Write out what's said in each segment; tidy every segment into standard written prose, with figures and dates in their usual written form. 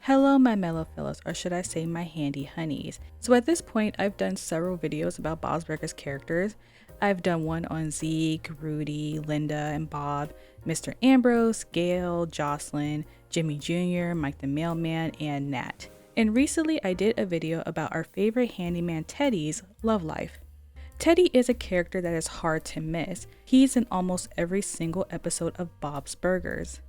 Hello my mellow fellows, or should I say my handy honeys. So at this point I've done several videos about Bob's Burgers characters. I've done one on Zeke, Rudy, Linda and Bob, Mr. Ambrose, Gail, Jocelyn, Jimmy Jr., Mike the Mailman, and Nat. And recently I did a video about our favorite handyman Teddy's love life. Teddy is a character that is hard to miss. He's in almost every single episode of Bob's Burgers.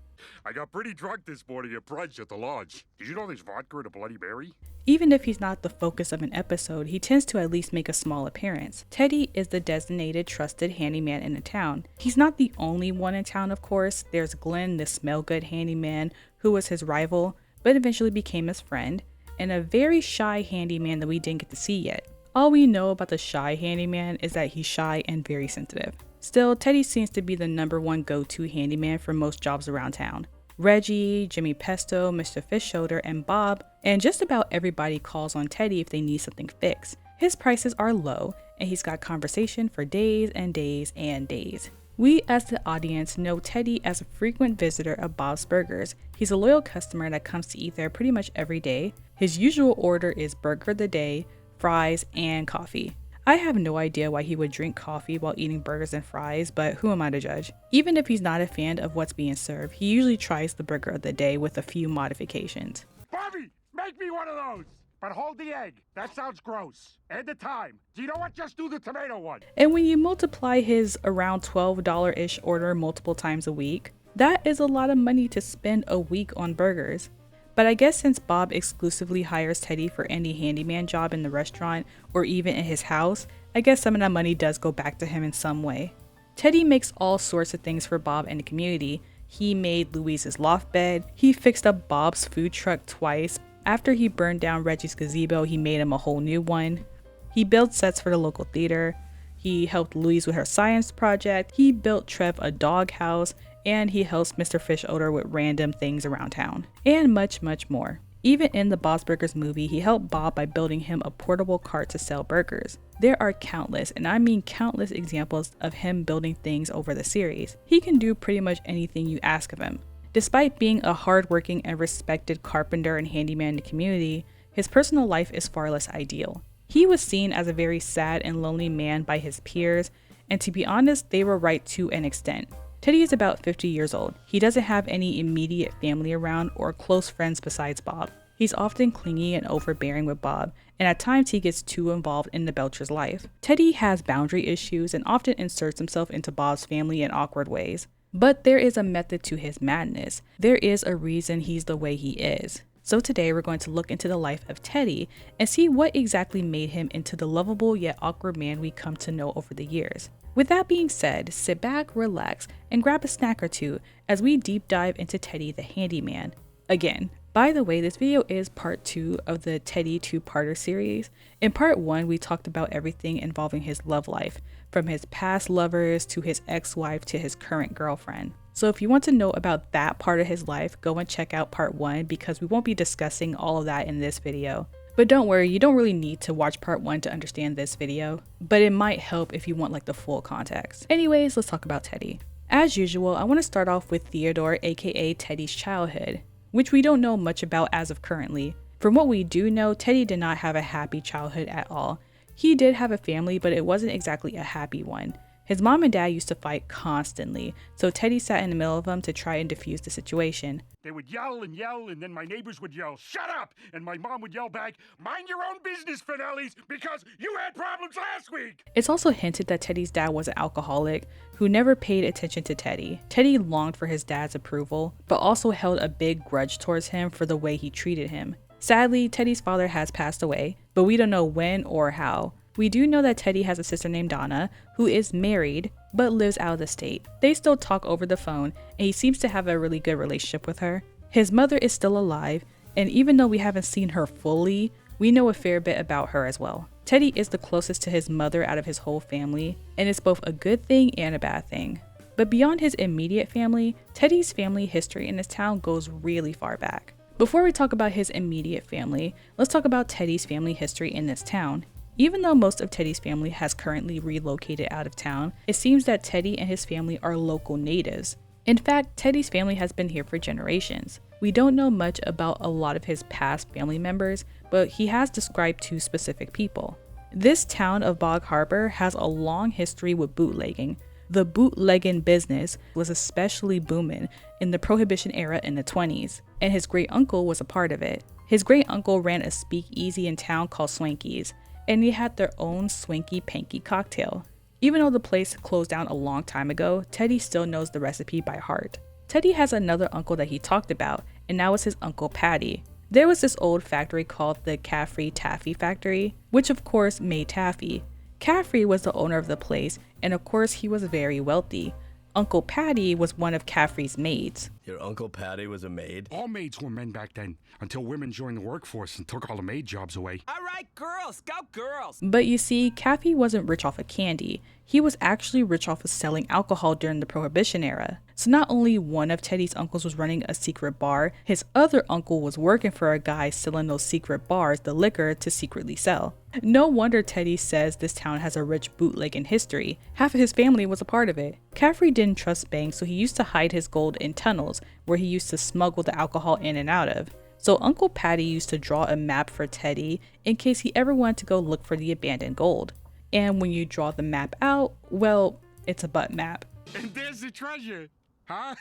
I got pretty drunk this morning at brunch at the lodge. Did you know there's vodka in a Bloody Mary? Even if he's not the focus of an episode, he tends to at least make a small appearance. Teddy is the designated trusted handyman in the town. He's not the only one in town, of course. There's Glenn, the smell good handyman, who was his rival, but eventually became his friend, and a very shy handyman that we didn't get to see yet. All we know about the shy handyman is that he's shy and very sensitive. Still, Teddy seems to be the #1 go-to handyman for most jobs around town. Reggie, Jimmy Pesto, Mr. Fish Shoulder, and Bob, and just about everybody calls on Teddy if they need something fixed. His prices are low, and he's got conversation for days and days and days. We as the audience know Teddy as a frequent visitor of Bob's Burgers. He's a loyal customer that comes to eat there pretty much every day. His usual order is burger of the day, fries, and coffee. I have no idea why he would drink coffee while eating burgers and fries, but who am I to judge? Even if he's not a fan of what's being served, he usually tries the burger of the day with a few modifications. Bobby, make me one of those! But hold the egg. That sounds gross. And the time. Do you know what? Just do the tomato one. And when you multiply his around $12-ish order multiple times a week, that is a lot of money to spend a week on burgers. But I guess since Bob exclusively hires Teddy for any handyman job in the restaurant or even in his house, I guess some of that money does go back to him in some way. Teddy makes all sorts of things for Bob and the community. He made Louise's loft bed, he fixed up Bob's food truck twice. After he burned down Reggie's gazebo, he made him a whole new one. He built sets for the local theater. He helped Louise with her science project. He built Trev a doghouse. And he helps Mr. Fish Odor with random things around town, and much, much more. Even in the Bob's Burgers movie, he helped Bob by building him a portable cart to sell burgers. There are countless, and I mean countless examples of him building things over the series. He can do pretty much anything you ask of him. Despite being a hardworking and respected carpenter and handyman in the community, his personal life is far less ideal. He was seen as a very sad and lonely man by his peers, and to be honest, they were right to an extent. Teddy is about 50 years old. He doesn't have any immediate family around or close friends besides Bob. He's often clingy and overbearing with Bob, and at times he gets too involved in the Belcher's life. Teddy has boundary issues and often inserts himself into Bob's family in awkward ways. But there is a method to his madness. There is a reason he's the way he is. So today we're going to look into the life of Teddy and see what exactly made him into the lovable yet awkward man we come to know over the years. With that being said, sit back, relax, and grab a snack or two as we deep dive into Teddy the Handyman. Again, by the way, this video is part 2 of the Teddy two-parter series. In part 1, we talked about everything involving his love life, from his past lovers to his ex-wife to his current girlfriend. So if you want to know about that part of his life, go and check out part 1 because we won't be discussing all of that in this video. But don't worry, you don't really need to watch part 1 to understand this video, but it might help if you want like the full context. Anyways, let's talk about Teddy. As usual, I want to start off with Theodore, aka Teddy's childhood, which we don't know much about as of currently. From what we do know, Teddy did not have a happy childhood at all. He did have a family, but it wasn't exactly a happy one. His mom and dad used to fight constantly, so Teddy sat in the middle of them to try and defuse the situation. They would yell, and then my neighbors would yell, "Shut up!" And my mom would yell back, "Mind your own business, Finellis, because you had problems last week!" It's also hinted that Teddy's dad was an alcoholic who never paid attention to Teddy. Teddy longed for his dad's approval, but also held a big grudge towards him for the way he treated him. Sadly, Teddy's father has passed away, but we don't know when or how. We do know that Teddy has a sister named Donna, who is married, but lives out of the state. They still talk over the phone, and he seems to have a really good relationship with her. His mother is still alive, and even though we haven't seen her fully, we know a fair bit about her as well. Teddy is the closest to his mother out of his whole family, and it's both a good thing and a bad thing. But beyond his immediate family, Teddy's family history in this town goes really far back. Before we talk about his immediate family, let's talk about Teddy's family history in this town. Even though most of Teddy's family has currently relocated out of town, it seems that Teddy and his family are local natives. In fact, Teddy's family has been here for generations. We don't know much about a lot of his past family members, but he has described 2 specific people. This town of Bog Harbor has a long history with bootlegging. The bootlegging business was especially booming in the Prohibition era in the 20s, and his great uncle was a part of it. His great uncle ran a speakeasy in town called Swanky's, and they had their own swanky panky cocktail. Even though the place closed down a long time ago, Teddy still knows the recipe by heart. Teddy has another uncle that he talked about, and now it's his Uncle Patty. There was this old factory called the Caffrey Taffy Factory, which of course made taffy. Caffrey was the owner of the place, and of course he was very wealthy. Uncle Patty was one of Caffrey's maids. Your Uncle Patty was a maid? All maids were men back then, until women joined the workforce and took all the maid jobs away. All right, girls, go girls. But you see, Caffrey wasn't rich off of candy. He was actually rich off of selling alcohol during the Prohibition era. So not only one of Teddy's uncles was running a secret bar, his other uncle was working for a guy selling those secret bars the liquor to secretly sell. No wonder Teddy says this town has a rich bootlegging history. Half of his family was a part of it. Caffrey didn't trust banks, so he used to hide his gold in tunnels where he used to smuggle the alcohol in and out of. So Uncle Patty used to draw a map for Teddy in case he ever wanted to go look for the abandoned gold. And when you draw the map out, well, it's a butt map. And there's the treasure, huh?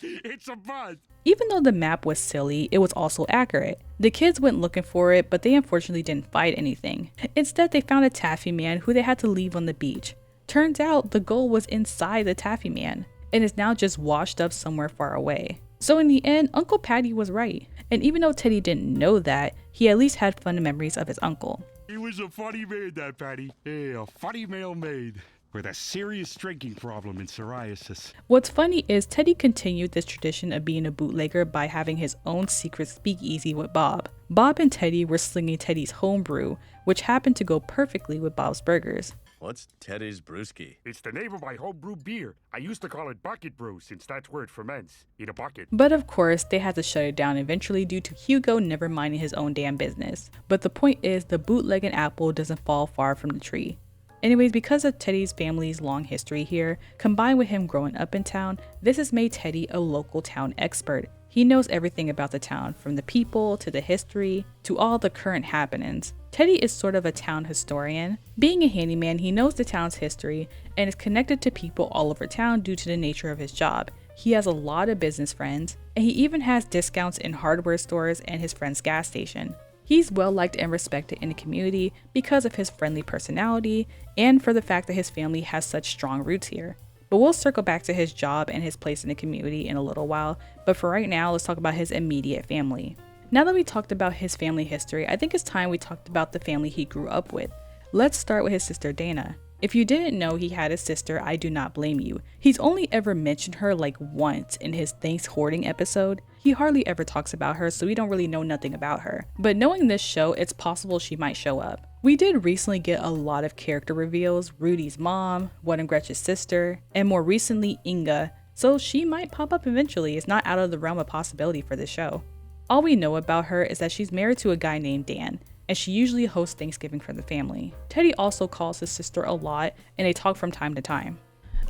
It's a butt. Even though the map was silly, it was also accurate. The kids went looking for it, but they unfortunately didn't find anything. Instead, they found a taffy man who they had to leave on the beach. Turns out the gold was inside the taffy man, and is now just washed up somewhere far away. So in the end, Uncle Patty was right. And even though Teddy didn't know that, he at least had fun memories of his uncle. He was a funny man, that Patty. Yeah, a funny male maid with a serious drinking problem and psoriasis. What's funny is Teddy continued this tradition of being a bootlegger by having his own secret speakeasy with Bob. Bob and Teddy were slinging Teddy's homebrew, which happened to go perfectly with Bob's Burgers. What's Teddy's Brewski? It's the name of my homebrew beer. I used to call it bucket brew since that's where it ferments, in a bucket. But of course, they had to shut it down eventually due to Hugo never minding his own damn business. But the point is, the bootlegging apple doesn't fall far from the tree. Anyways, because of Teddy's family's long history here, combined with him growing up in town, this has made Teddy a local town expert. He knows everything about the town, from the people to the history to all the current happenings. Teddy is sort of a town historian. Being a handyman, he knows the town's history and is connected to people all over town due to the nature of his job. He has a lot of business friends, and he even has discounts in hardware stores and his friend's gas station. He's well liked and respected in the community because of his friendly personality and for the fact that his family has such strong roots here. But we'll circle back to his job and his place in the community in a little while, but for right now, let's talk about his immediate family. Now that we talked about his family history, I think it's time we talked about the family he grew up with. Let's start with his sister Dana. If you didn't know he had a sister, I do not blame you. He's only ever mentioned her like once in his Thanks Hoarding episode. He hardly ever talks about her, so we don't really know nothing about her. But knowing this show, it's possible she might show up. We did recently get a lot of character reveals: Rudy's mom, one of Gretchen's sister, and more recently Inga, so she might pop up eventually. It's not out of the realm of possibility for this show. All we know about her is that she's married to a guy named Dan, and she usually hosts Thanksgiving for the family. Teddy also calls his sister a lot, and they talk from time to time.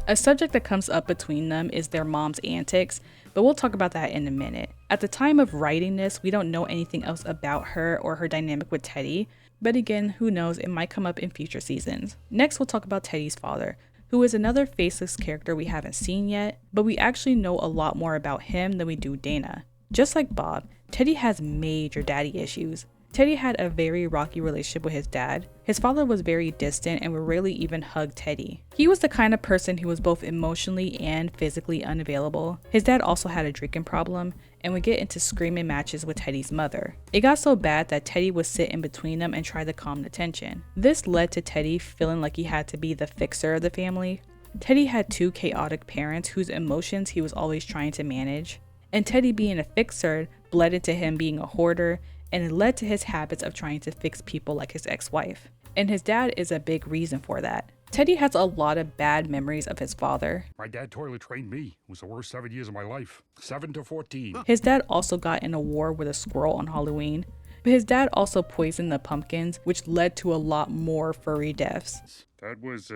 A subject that comes up between them is their mom's antics, but we'll talk about that in a minute. At the time of writing this, we don't know anything else about her or her dynamic with Teddy, but again, who knows, it might come up in future seasons. Next, we'll talk about Teddy's father, who is another faceless character we haven't seen yet, but we actually know a lot more about him than we do Dana. Just like Bob, Teddy has major daddy issues. Teddy had a very rocky relationship with his dad. His father was very distant and would rarely even hug Teddy. He was the kind of person who was both emotionally and physically unavailable. His dad also had a drinking problem and would get into screaming matches with Teddy's mother. It got so bad that Teddy would sit in between them and try to calm the tension. This led to Teddy feeling like he had to be the fixer of the family. Teddy had 2 chaotic parents whose emotions he was always trying to manage. And Teddy being a fixer bled into him being a hoarder, and it led to his habits of trying to fix people like his ex-wife. And his dad is a big reason for that. Teddy has a lot of bad memories of his father. My dad toilet trained me. It was the worst 7 years of my life. 7 to 14. His dad also got in a war with a squirrel on Halloween. but his dad also poisoned the pumpkins, which led to a lot more furry deaths. That was,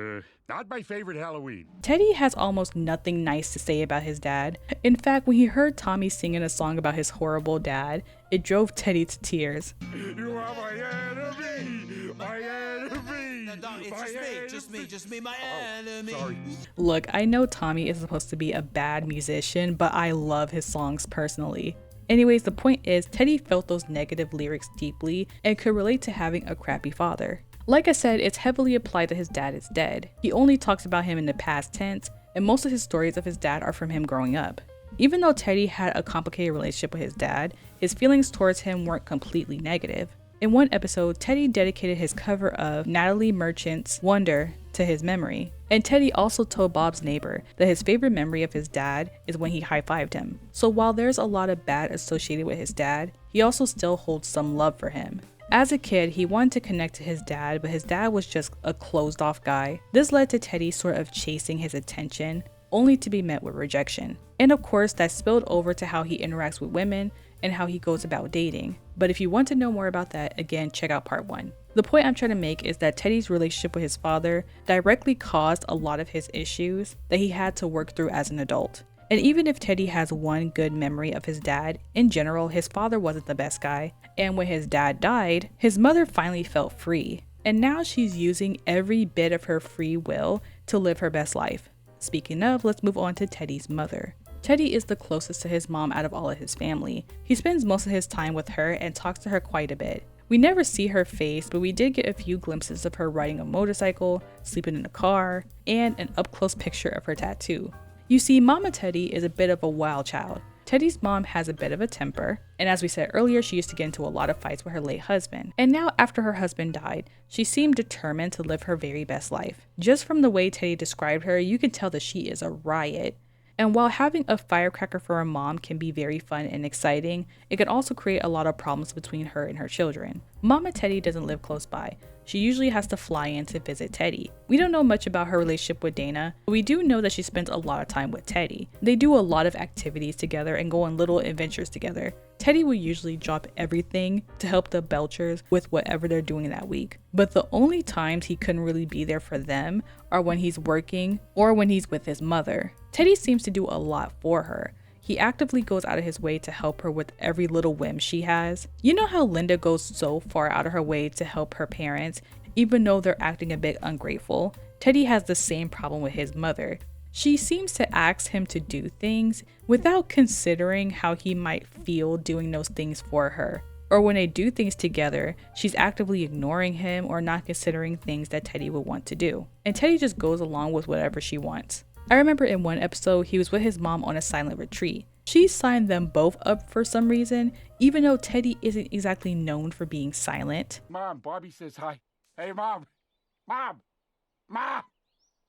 not my favorite Halloween. Teddy has almost nothing nice to say about his dad. In fact, when he heard Tommy singing a song about his horrible dad, it drove Teddy to tears. You are my enemy! My enemy! It's just me, my enemy. Sorry. Look, I know Tommy is supposed to be a bad musician, but I love his songs personally. Anyways, the point is, Teddy felt those negative lyrics deeply and could relate to having a crappy father. Like I said, it's heavily applied that his dad is dead. He only talks about him in the past tense, and most of his stories of his dad are from him growing up. Even though Teddy had a complicated relationship with his dad, his feelings towards him weren't completely negative. In one episode, Teddy dedicated his cover of Natalie Merchant's Wonder to his memory. And Teddy also told Bob's neighbor that his favorite memory of his dad is when he high-fived him. So while there's a lot of bad associated with his dad, he also still holds some love for him. As a kid, he wanted to connect to his dad, but his dad was just a closed-off guy. This led to Teddy sort of chasing his attention, only to be met with rejection. And of course, that spilled over to how he interacts with women and how he goes about dating. But if you want to know more about that, again, check out part 1. The point I'm trying to make is that Teddy's relationship with his father directly caused a lot of his issues that he had to work through as an adult. And even if Teddy has one good memory of his dad, in general, his father wasn't the best guy. And when his dad died, his mother finally felt free. And now she's using every bit of her free will to live her best life. Speaking of, let's move on to Teddy's mother. Teddy is the closest to his mom out of all of his family. He spends most of his time with her and talks to her quite a bit. We never see her face, but we did get a few glimpses of her riding a motorcycle, sleeping in a car, and an up-close picture of her tattoo. You see, Mama Teddy is a bit of a wild child. Teddy's mom has a bit of a temper, and as we said earlier, she used to get into a lot of fights with her late husband. And now, after her husband died, she seemed determined to live her very best life. Just from the way Teddy described her, you can tell that she is a riot. And while having a firecracker for a mom can be very fun and exciting, it can also create a lot of problems between her and her children. Mama Teddy doesn't live close by. She usually has to fly in to visit Teddy. We don't know much about her relationship with Dana, but we do know that she spends a lot of time with Teddy. They do a lot of activities together and go on little adventures together. Teddy will usually drop everything to help the Belchers with whatever they're doing that week. But the only times he couldn't really be there for them are when he's working or when he's with his mother. Teddy seems to do a lot for her. He actively goes out of his way to help her with every little whim she has. You know how Linda goes so far out of her way to help her parents, even though they're acting a bit ungrateful? Teddy has the same problem with his mother. She seems to ask him to do things without considering how he might feel doing those things for her. Or when they do things together, she's actively ignoring him or not considering things that Teddy would want to do. And Teddy just goes along with whatever she wants. I remember in one episode, he was with his mom on a silent retreat. She signed them both up for some reason, even though Teddy isn't exactly known for being silent. Mom, Bobby says hi. Hey, Mom! Mom! Mom!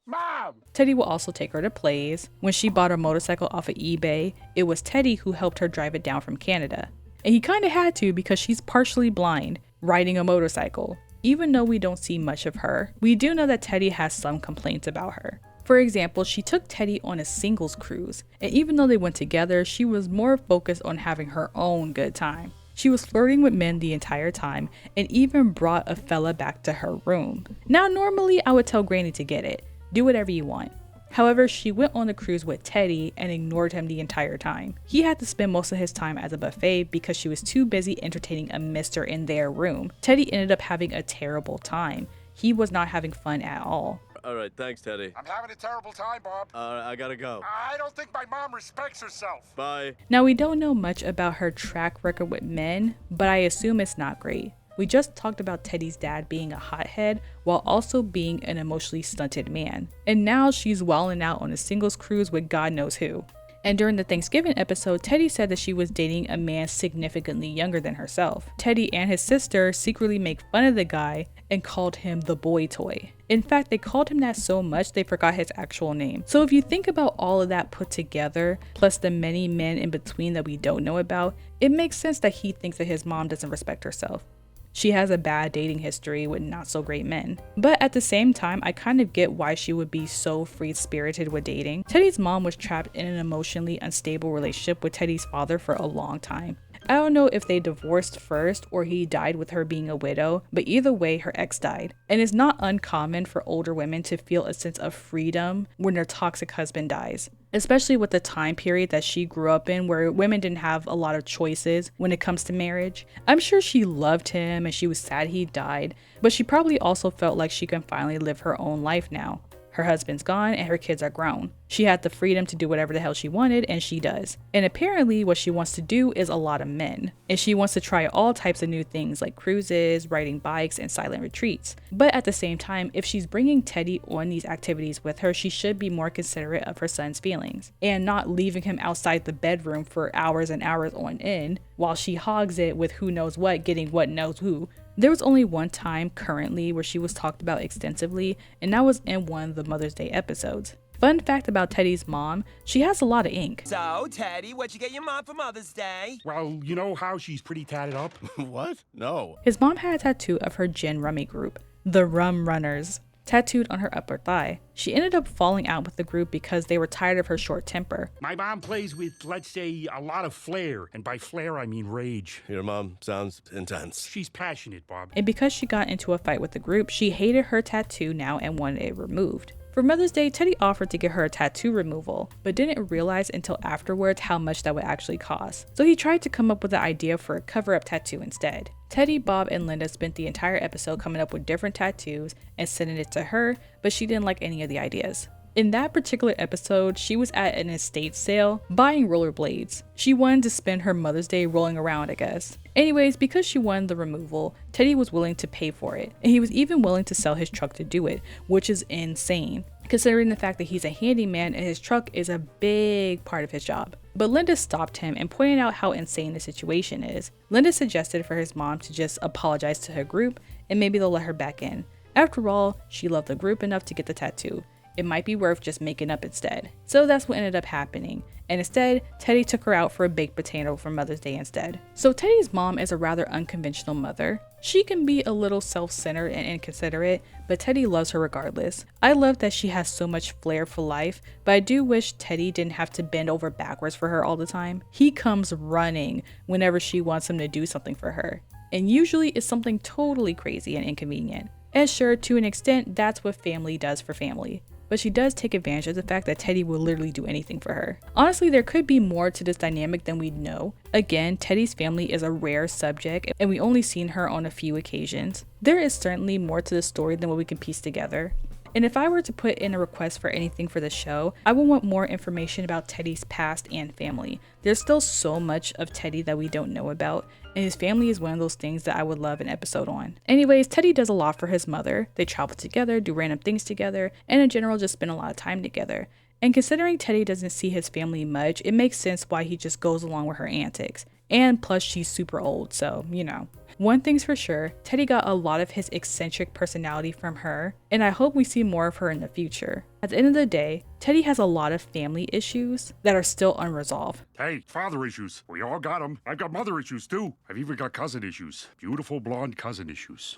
Mom! Teddy will also take her to plays. When she bought a motorcycle off of eBay, it was Teddy who helped her drive it down from Canada. And he kinda had to because she's partially blind, riding a motorcycle. Even though we don't see much of her, we do know that Teddy has some complaints about her. For example, she took Teddy on a singles cruise, and even though they went together, she was more focused on having her own good time. She was flirting with men the entire time, and even brought a fella back to her room. Now normally I would tell Granny to get it, do whatever you want. However, she went on the cruise with Teddy and ignored him the entire time. He had to spend most of his time at the buffet because she was too busy entertaining a mister in their room. Teddy ended up having a terrible time. He was not having fun at all. All right, thanks, Teddy. I'm having a terrible time, Bob. I gotta go. I don't think my mom respects herself. Bye. Now we don't know much about her track record with men, but I assume it's not great. We just talked about Teddy's dad being a hothead while also being an emotionally stunted man. And now she's wilding out on a singles cruise with God knows who. And during the Thanksgiving episode, Teddy said that she was dating a man significantly younger than herself. Teddy and his sister secretly make fun of the guy and called him the boy toy. In fact, they called him that so much they forgot his actual name. So if you think about all of that put together, plus the many men in between that we don't know about, it makes sense that he thinks that his mom doesn't respect herself. She has a bad dating history with not so great men. But at the same time, I kind of get why she would be so free-spirited with dating. Teddy's mom was trapped in an emotionally unstable relationship with Teddy's father for a long time. I don't know if they divorced first or he died with her being a widow, but either way, her ex died. And it's not uncommon for older women to feel a sense of freedom when their toxic husband dies, especially with the time period that she grew up in where women didn't have a lot of choices when it comes to marriage. I'm sure she loved him and she was sad he died, but she probably also felt like she can finally live her own life now. Her husband's gone and her kids are grown. She had the freedom to do whatever the hell she wanted, and she does. And apparently what she wants to do is a lot of men. And she wants to try all types of new things like cruises, riding bikes, and silent retreats. But at the same time, if she's bringing Teddy on these activities with her, she should be more considerate of her son's feelings and not leaving him outside the bedroom for hours and hours on end while she hogs it with who knows what, getting what knows who. There was only one time currently where she was talked about extensively, and that was in one of the Mother's Day episodes. Fun fact about Teddy's mom, she has a lot of ink. So, Teddy, what'd you get your mom for Mother's Day? Well, you know how she's pretty tatted up? What? No. His mom had a tattoo of her gin rummy group, the Rum Runners, tattooed on her upper thigh. She ended up falling out with the group because they were tired of her short temper. My mom plays with, let's say, a lot of flair. And by flair, I mean rage. Your mom sounds intense. She's passionate, Bob. And because she got into a fight with the group, she hated her tattoo now and wanted it removed. For Mother's Day, Teddy offered to get her a tattoo removal, but didn't realize until afterwards how much that would actually cost. So he tried to come up with an idea for a cover-up tattoo instead. Teddy, Bob, and Linda spent the entire episode coming up with different tattoos and sending it to her, but she didn't like any of the ideas. In that particular episode, she was at an estate sale buying rollerblades. She wanted to spend her Mother's Day rolling around, I guess. Anyways, because she wanted the removal, Teddy was willing to pay for it, and he was even willing to sell his truck to do it, which is insane, considering the fact that he's a handyman and his truck is a big part of his job. But Linda stopped him and pointed out how insane the situation is. Linda suggested for his mom to just apologize to her group and maybe they'll let her back in. After all, she loved the group enough to get the tattoo. It might be worth just making up instead. So that's what ended up happening. And instead, Teddy took her out for a baked potato for Mother's Day instead. So Teddy's mom is a rather unconventional mother. She can be a little self-centered and inconsiderate, but Teddy loves her regardless. I love that she has so much flair for life, but I do wish Teddy didn't have to bend over backwards for her all the time. He comes running whenever she wants him to do something for her. And usually it's something totally crazy and inconvenient. And sure, to an extent, that's what family does for family. But she does take advantage of the fact that Teddy will literally do anything for her. Honestly, there could be more to this dynamic than we know. Again, Teddy's family is a rare subject, and we only seen her on a few occasions. There is certainly more to the story than what we can piece together. And if I were to put in a request for anything for the show, I would want more information about Teddy's past and family. There's still so much of Teddy that we don't know about, and his family is one of those things that I would love an episode on. Anyways, Teddy does a lot for his mother. They travel together, do random things together, and in general just spend a lot of time together. And considering Teddy doesn't see his family much, it makes sense why he just goes along with her antics. And plus she's super old, so, you know. One thing's for sure, Teddy got a lot of his eccentric personality from her, and I hope we see more of her in the future. At the end of the day, Teddy has a lot of family issues that are still unresolved. Hey, father issues. We all got them. I've got mother issues, too. I've even got cousin issues. Beautiful blonde cousin issues.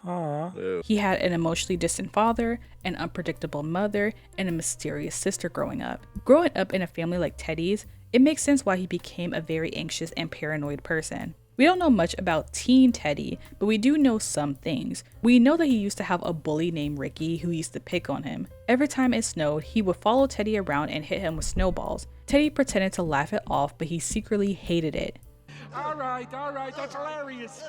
He had an emotionally distant father, an unpredictable mother, and a mysterious sister growing up. Growing up in a family like Teddy's, it makes sense why he became a very anxious and paranoid person. We don't know much about teen Teddy, but we do know some things. We know that he used to have a bully named Ricky who used to pick on him. Every time it snowed, he would follow Teddy around and hit him with snowballs. Teddy pretended to laugh it off, but he secretly hated it. All right, that's hilarious.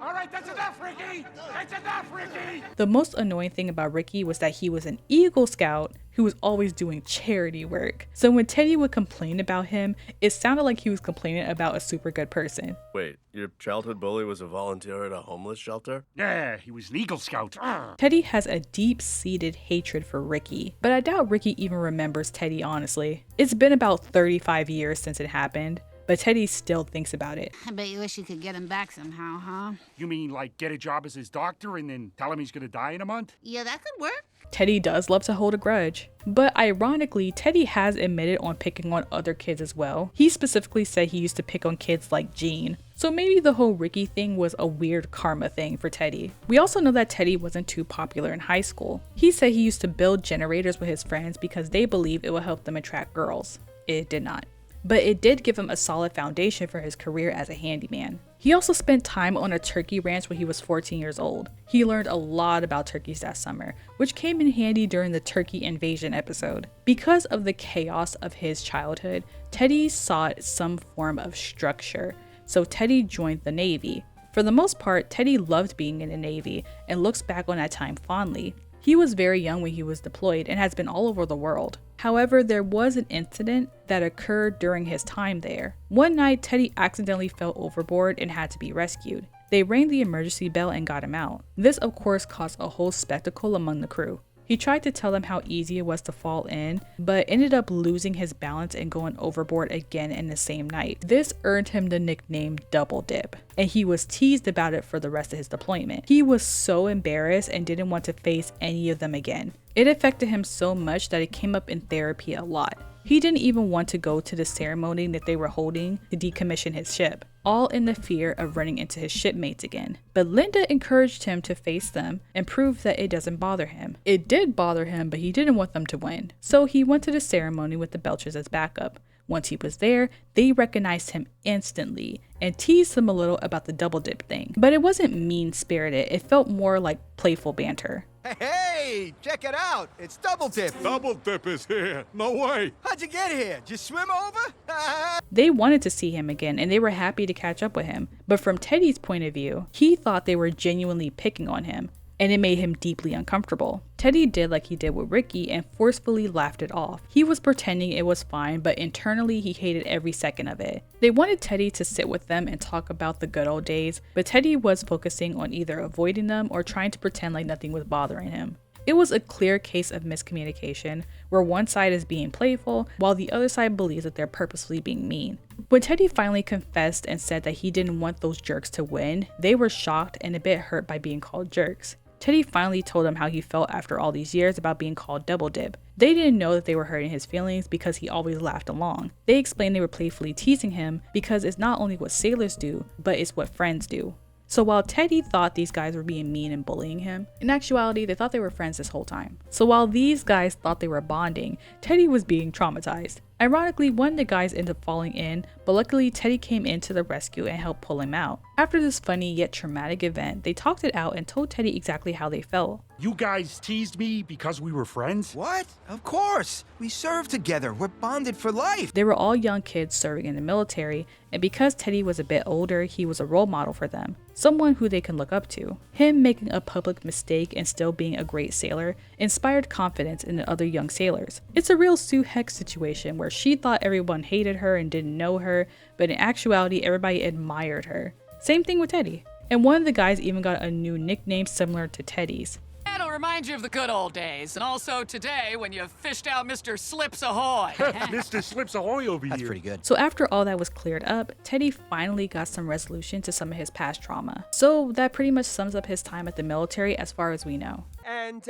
All right, that's enough, Ricky. That's enough, Ricky. The most annoying thing about Ricky was that he was an Eagle Scout who was always doing charity work. So when Teddy would complain about him, it sounded like he was complaining about a super good person. Wait, your childhood bully was a volunteer at a homeless shelter? Yeah, he was an Eagle Scout. Teddy has a deep-seated hatred for Ricky, but I doubt Ricky even remembers Teddy, honestly. It's been about 35 years since it happened, but Teddy still thinks about it. I bet you wish you could get him back somehow, huh? You mean like get a job as his doctor and then tell him he's gonna die in a month? Yeah, that could work. Teddy does love to hold a grudge. But ironically, Teddy has admitted on picking on other kids as well. He specifically said he used to pick on kids like Gene. So maybe the whole Ricky thing was a weird karma thing for Teddy. We also know that Teddy wasn't too popular in high school. He said he used to build generators with his friends because they believed it would help them attract girls. It did not. but it did give him a solid foundation for his career as a handyman. He also spent time on a turkey ranch when he was 14 years old. He learned a lot about turkeys that summer, which came in handy during the turkey invasion episode. Because of the chaos of his childhood, Teddy sought some form of structure, so Teddy joined the Navy. For the most part, Teddy loved being in the Navy and looks back on that time fondly. He was very young when he was deployed and has been all over the world. However, there was an incident that occurred during his time there. One night, Teddy accidentally fell overboard and had to be rescued. They rang the emergency bell and got him out. This of course caused a whole spectacle among the crew. He tried to tell them how easy it was to fall in, but ended up losing his balance and going overboard again in the same night. This earned him the nickname Double Dip, and he was teased about it for the rest of his deployment. He was so embarrassed and didn't want to face any of them again. It affected him so much that it came up in therapy a lot. He didn't even want to go to the ceremony that they were holding to decommission his ship, all in the fear of running into his shipmates again. But Linda encouraged him to face them and prove that it doesn't bother him. It did bother him, but he didn't want them to win. So he went to the ceremony with the Belchers as backup. Once he was there, they recognized him instantly and teased him a little about the double dip thing. But it wasn't mean-spirited, it felt more like playful banter. Hey, check it out. It's Double Dip. Double Dip is here. No way. How'd you get here? Did you swim over? They wanted to see him again and they were happy to catch up with him. But from Teddy's point of view, he thought they were genuinely picking on him, and it made him deeply uncomfortable. Teddy did like he did with Ricky and forcefully laughed it off. He was pretending it was fine, but internally he hated every second of it. They wanted Teddy to sit with them and talk about the good old days, but Teddy was focusing on either avoiding them or trying to pretend like nothing was bothering him. It was a clear case of miscommunication, where one side is being playful, while the other side believes that they're purposely being mean. When Teddy finally confessed and said that he didn't want those jerks to win, they were shocked and a bit hurt by being called jerks. Teddy finally told them how he felt after all these years about being called Double Dip. They didn't know that they were hurting his feelings because he always laughed along. They explained they were playfully teasing him because it's not only what sailors do, but it's what friends do. So while Teddy thought these guys were being mean and bullying him, in actuality they thought they were friends this whole time. So while these guys thought they were bonding, Teddy was being traumatized. Ironically, one of the guys ended up falling in, but luckily Teddy came in to the rescue and helped pull him out. After this funny yet traumatic event, they talked it out and told Teddy exactly how they felt. You guys teased me because we were friends? What? Of course. We served together. We're bonded for life. They were all young kids serving in the military, and because Teddy was a bit older, he was a role model for them, someone who they can look up to. Him making a public mistake and still being a great sailor inspired confidence in the other young sailors. It's a real Sue Heck situation where she thought everyone hated her and didn't know her, but in actuality everybody admired her. Same thing with Teddy. And one of the guys even got a new nickname similar to Teddy's. It'll remind you of the good old days, and also today when you fished out Mr. Slips Ahoy. Mr. Slips Ahoy over That's here. pretty good. So after all that was cleared up, Teddy finally got some resolution to some of his past trauma. So that pretty much sums up his time at the military as far as we know. And,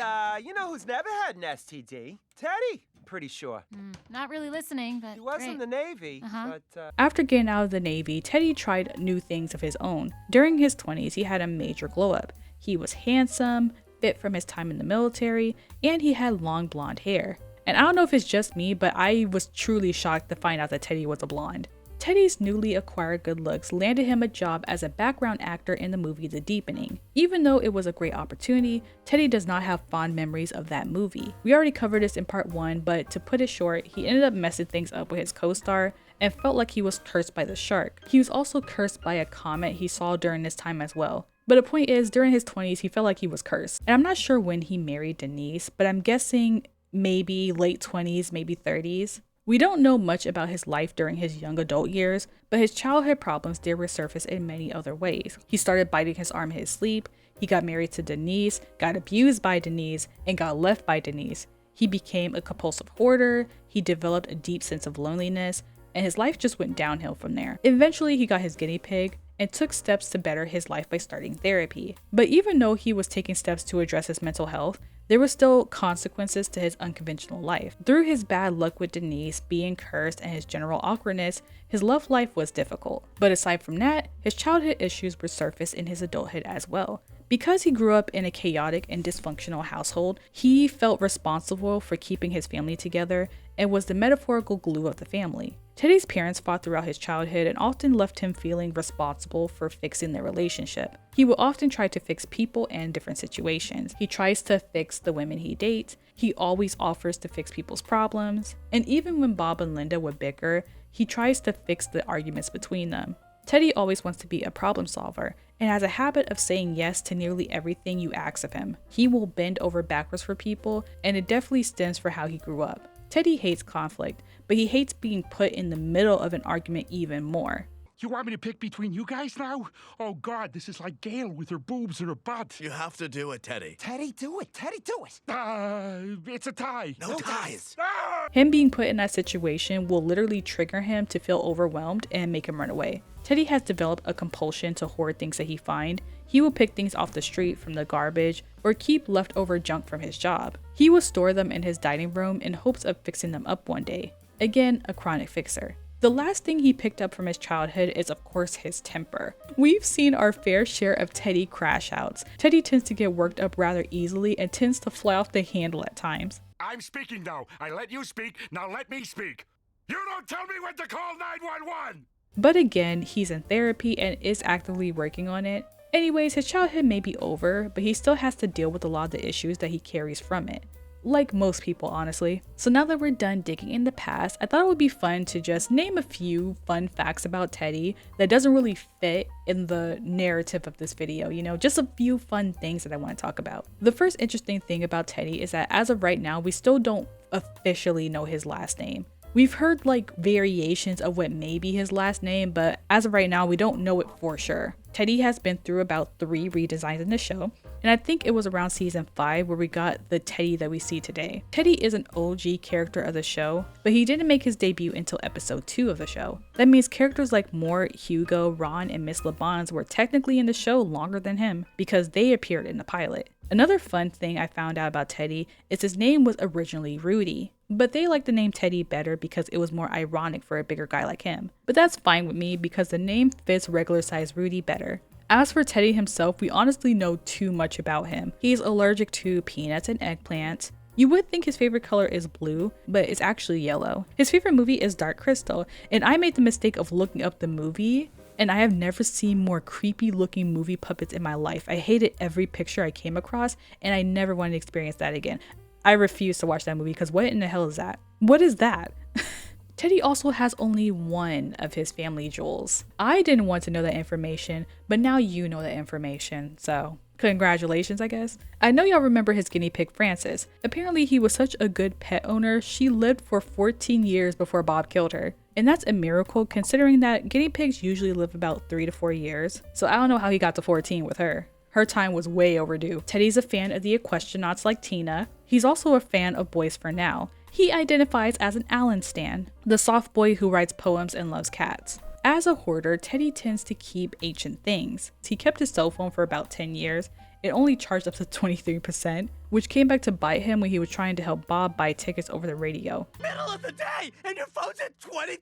you know who's never had an STD? Teddy. Pretty sure. Not really listening, but He was great. in the Navy, but, After getting out of the Navy, Teddy tried new things of his own. During his 20s, he had a major glow up. He was handsome, fit from his time in the military, and he had long blonde hair. And I don't know if it's just me, but I was truly shocked to find out that Teddy was a blonde. Teddy's newly acquired good looks landed him a job as a background actor in the movie The Deepening. Even though it was a great opportunity, Teddy does not have fond memories of that movie. We already covered this in part 1, but to put it short, he ended up messing things up with his co-star and felt like he was cursed by the shark. He was also cursed by a comet he saw during this time as well. But the point is, during his 20s, he felt like he was cursed. And I'm not sure when he married Denise, but I'm guessing maybe late 20s, maybe 30s. We don't know much about his life during his young adult years, but his childhood problems did resurface in many other ways. He started biting his arm in his sleep, he got married to Denise, got abused by Denise, and got left by Denise. He became a compulsive hoarder, he developed a deep sense of loneliness, and his life just went downhill from there. Eventually, he got his guinea pig and took steps to better his life by starting therapy. But even though he was taking steps to address his mental health, there were still consequences to his unconventional life. Through his bad luck with Denise, being cursed, and his general awkwardness, his love life was difficult. But aside from that, his childhood issues resurfaced in his adulthood as well. Because he grew up in a chaotic and dysfunctional household, he felt responsible for keeping his family together and was the metaphorical glue of the family. Teddy's parents fought throughout his childhood and often left him feeling responsible for fixing their relationship. He will often try to fix people and different situations. He tries to fix the women he dates. He always offers to fix people's problems. And even when Bob and Linda would bicker, he tries to fix the arguments between them. Teddy always wants to be a problem solver and has a habit of saying yes to nearly everything you ask of him. He will bend over backwards for people, and it definitely stems from how he grew up. Teddy hates conflict, but he hates being put in the middle of an argument even more. You want me to pick between you guys now? Oh, God, this is like Gail with her boobs and her butt. You have to do it, Teddy. Teddy, do it. Teddy, do it. It's a tie. No ties. Him being put in that situation will literally trigger him to feel overwhelmed and make him run away. Teddy has developed a compulsion to hoard things that he finds. He will pick things off the street from the garbage or keep leftover junk from his job. He will store them in his dining room in hopes of fixing them up one day. Again, a chronic fixer. The last thing he picked up from his childhood is of course his temper. We've seen our fair share of Teddy crash outs. Teddy tends to get worked up rather easily and tends to fly off the handle at times. I'm speaking now. I let you speak. Now let me speak. You don't tell me when to call 911. But again, he's in therapy and is actively working on it. Anyways, his childhood may be over, but he still has to deal with a lot of the issues that he carries from it. Like most people, honestly. So now that we're done digging in the past, I thought it would be fun to just name a few fun facts about Teddy that doesn't really fit in the narrative of this video, you know, just a few fun things that I want to talk about. The first interesting thing about Teddy is that as of right now, we still don't officially know his last name. We've heard like variations of what may be his last name, but as of right now, we don't know it for sure. Teddy has been through about 3 redesigns in the show, and I think it was around season 5 where we got the Teddy that we see today. Teddy is an OG character of the show, but he didn't make his debut until episode 2 of the show. That means characters like Mort, Hugo, Ron, and Miss LeBons were technically in the show longer than him because they appeared in the pilot. Another fun thing I found out about Teddy is his name was originally Rudy, but they liked the name Teddy better because it was more ironic for a bigger guy like him. But that's fine with me because the name fits regular size Rudy better. As for Teddy himself, we honestly know too much about him. He's allergic to peanuts and eggplants. You would think his favorite color is blue, but it's actually yellow. His favorite movie is Dark Crystal, and I made the mistake of looking up the movie, and I have never seen more creepy looking movie puppets in my life. I hated every picture I came across, and I never wanted to experience that again. I refuse to watch that movie because what in the hell is that? What is that? Teddy also has only one of his family jewels. I didn't want to know that information, but now you know that information, so congratulations, I guess. I know y'all remember his guinea pig Frances. Apparently he was such a good pet owner, she lived for 14 years before Bob killed her. And that's a miracle considering that guinea pigs usually live about 3 to 4 years. So I don't know how he got to 14 with her. Her time was way overdue. Teddy's a fan of the Equestronauts like Tina. He's also a fan of Boys for Now. He identifies as an Alan stan, the soft boy who writes poems and loves cats. As a hoarder, Teddy tends to keep ancient things. He kept his cell phone for about 10 years. It only charged up to 23%, which came back to bite him when he was trying to help Bob buy tickets over the radio. Middle of the day, and your phone's at 23%?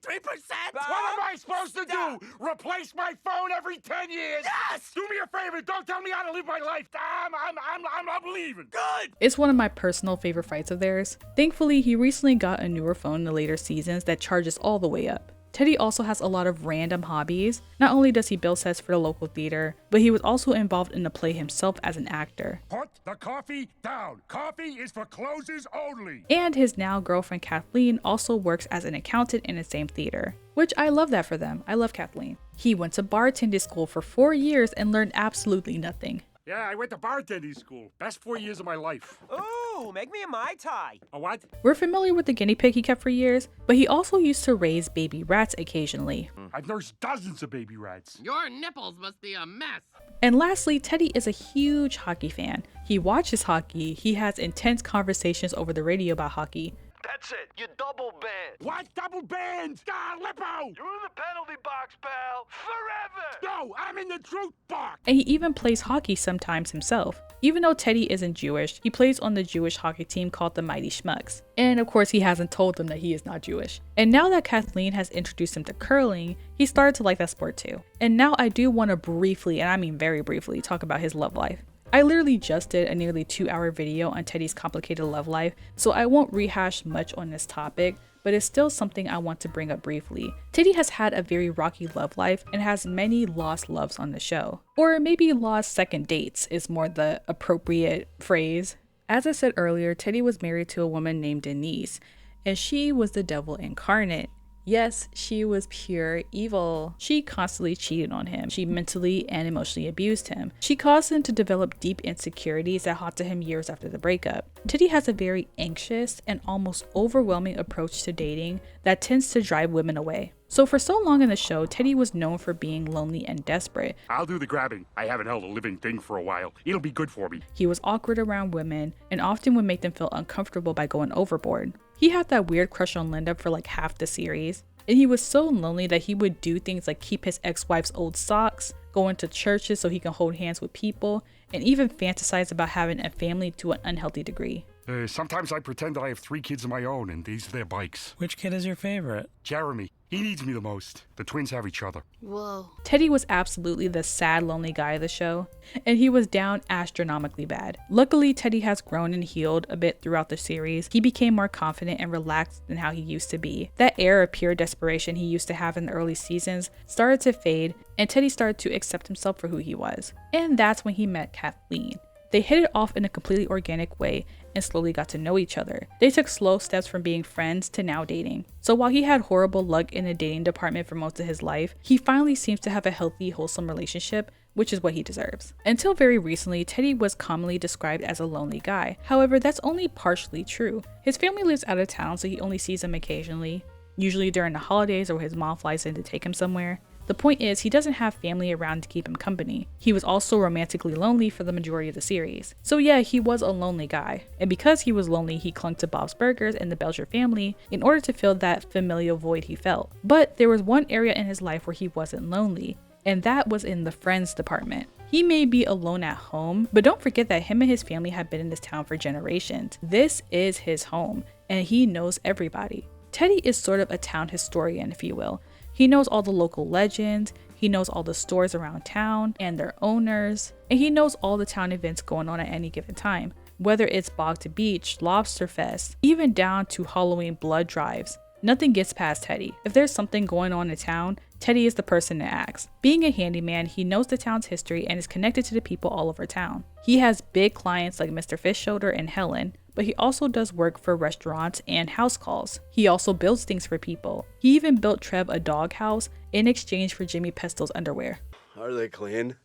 What am I supposed to do? Replace my phone every 10 years? Yes! Do me a favor. Don't tell me how to live my life. I'm leaving. Good! It's one of my personal favorite fights of theirs. Thankfully, he recently got a newer phone in the later seasons that charges all the way up. Teddy also has a lot of random hobbies. Not only does he build sets for the local theater, but he was also involved in the play himself as an actor. Put the coffee down. Coffee is for closers only. And his now girlfriend Kathleen also works as an accountant in the same theater, which I love that for them. I love Kathleen. He went to bartending school for 4 years and learned absolutely nothing. Yeah, I went to bartending school. Best 4 years of my life. Ooh, make me a Mai Tai. A what? We're familiar with the guinea pig he kept for years, but he also used to raise baby rats occasionally. I've nursed dozens of baby rats. Your nipples must be a mess. And lastly, Teddy is a huge hockey fan. He watches hockey, he has intense conversations over the radio about hockey. That's it. You double banned. What? Double banned? God, Lippo! You're in the penalty box, pal. Forever. No, I'm in the truth box. And he even plays hockey sometimes himself. Even though Teddy isn't Jewish, he plays on the Jewish hockey team called the Mighty Schmucks. And of course, he hasn't told them that he is not Jewish. And now that Kathleen has introduced him to curling, he started to like that sport too. And now I do want to briefly, and I mean very briefly, talk about his love life. I literally just did a nearly 2-hour video on Teddy's complicated love life, so I won't rehash much on this topic, but it's still something I want to bring up briefly. Teddy has had a very rocky love life and has many lost loves on the show. Or maybe lost second dates is more the appropriate phrase. As I said earlier, Teddy was married to a woman named Denise, and she was the devil incarnate. Yes, she was pure evil. She constantly cheated on him. She mentally and emotionally abused him. She caused him to develop deep insecurities that haunted him years after the breakup. Teddy has a very anxious and almost overwhelming approach to dating that tends to drive women away. So for so long in the show, Teddy was known for being lonely and desperate. I'll do the grabbing. I haven't held a living thing for a while. It'll be good for me. He was awkward around women and often would make them feel uncomfortable by going overboard. He had that weird crush on Linda for like half the series. And he was so lonely that he would do things like keep his ex-wife's old socks, go into churches so he can hold hands with people, and even fantasize about having a family to an unhealthy degree. Sometimes I pretend that I have 3 kids of my own and these are their bikes. Which kid is your favorite? Jeremy. He needs me the most. The twins have each other. Whoa. Teddy was absolutely the sad, lonely guy of the show, and he was down astronomically bad. Luckily, Teddy has grown and healed a bit throughout the series. He became more confident and relaxed than how he used to be. That air of pure desperation he used to have in the early seasons started to fade, and Teddy started to accept himself for who he was. And that's when he met Kathleen. They hit it off in a completely organic way and slowly got to know each other. They took slow steps from being friends to now dating. So while he had horrible luck in the dating department for most of his life, he finally seems to have a healthy, wholesome relationship, which is what he deserves. Until very recently, Teddy was commonly described as a lonely guy. However, that's only partially true. His family lives out of town, so he only sees them occasionally, usually during the holidays or when his mom flies in to take him somewhere. The point is, he doesn't have family around to keep him company. He was also romantically lonely for the majority of the series. So yeah, he was a lonely guy. And because he was lonely, he clung to Bob's Burgers and the Belcher family in order to fill that familial void he felt. But there was one area in his life where he wasn't lonely, and that was in the friends department. He may be alone at home, but don't forget that him and his family have been in this town for generations. This is his home, and he knows everybody. Teddy is sort of a town historian, if you will. He knows all the local legends, he knows all the stores around town and their owners, and he knows all the town events going on at any given time. Whether it's Bog to Beach, Lobster Fest, even down to Halloween blood drives. Nothing gets past Teddy. If there's something going on in town, Teddy is the person to ask. Being a handyman, he knows the town's history and is connected to the people all over town. He has big clients like Mr. Fishshoulder and Helen, but he also does work for restaurants and house calls. He also builds things for people. He even built Trev a doghouse in exchange for Jimmy Pesto's underwear. Are they clean?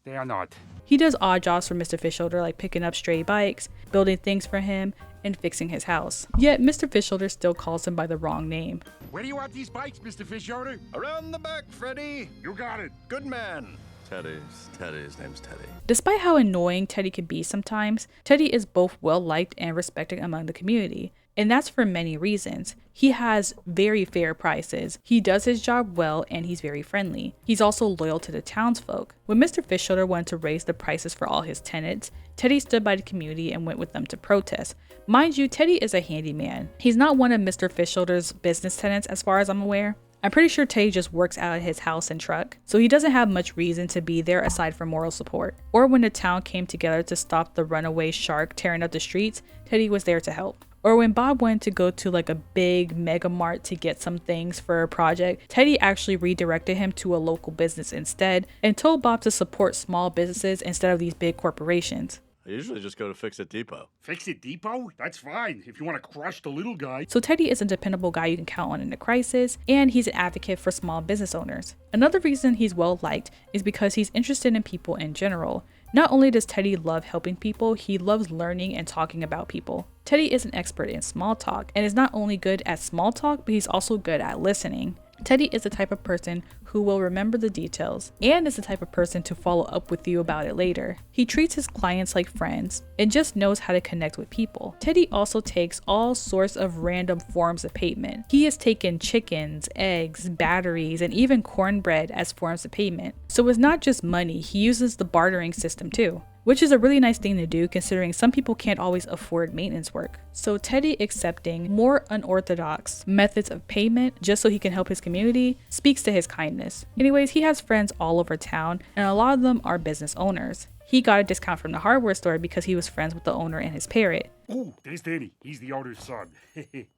They are not. He does odd jobs for Mr. Fishshoulder like picking up stray bikes, building things for him, and fixing his house. Yet Mr. Fishshoulder still calls him by the wrong name. Where do you want these bikes, Mr. Fishshoulder? Around the back, Freddy. You got it. Good man. His name's Teddy. Despite how annoying Teddy can be sometimes, Teddy is both well liked and respected among the community. And that's for many reasons. He has very fair prices, he does his job well, and he's very friendly. He's also loyal to the townsfolk. When Mr. Fishshoulder wanted to raise the prices for all his tenants, Teddy stood by the community and went with them to protest. Mind you, Teddy is a handyman. He's not one of Mr. Fishshoulder's business tenants as far as I'm aware. I'm pretty sure Teddy just works out of his house and truck, so he doesn't have much reason to be there aside from moral support. Or when the town came together to stop the runaway shark tearing up the streets, Teddy was there to help. Or when Bob went to go to like a big mega mart to get some things for a project, Teddy actually redirected him to a local business instead and told Bob to support small businesses instead of these big corporations. I usually just go to Fix It Depot. Fix It Depot? That's fine, if you want to crush the little guy. So Teddy is a dependable guy you can count on in a crisis, and he's an advocate for small business owners. Another reason he's well liked is because he's interested in people in general. Not only does Teddy love helping people, he loves learning and talking about people. Teddy is an expert in small talk, and is not only good at small talk, but he's also good at listening. Teddy is the type of person who will remember the details and is the type of person to follow up with you about it later. He treats his clients like friends and just knows how to connect with people. Teddy also takes all sorts of random forms of payment. He has taken chickens, eggs, batteries, and even cornbread as forms of payment. So it's not just money, he uses the bartering system too. which is a really nice thing to do considering some people can't always afford maintenance work. So Teddy accepting more unorthodox methods of payment just so he can help his community speaks to his kindness. Anyways, he has friends all over town and a lot of them are business owners. He got a discount from the hardware store because he was friends with the owner and his parrot. Ooh, there's Danny. He's the owner's son.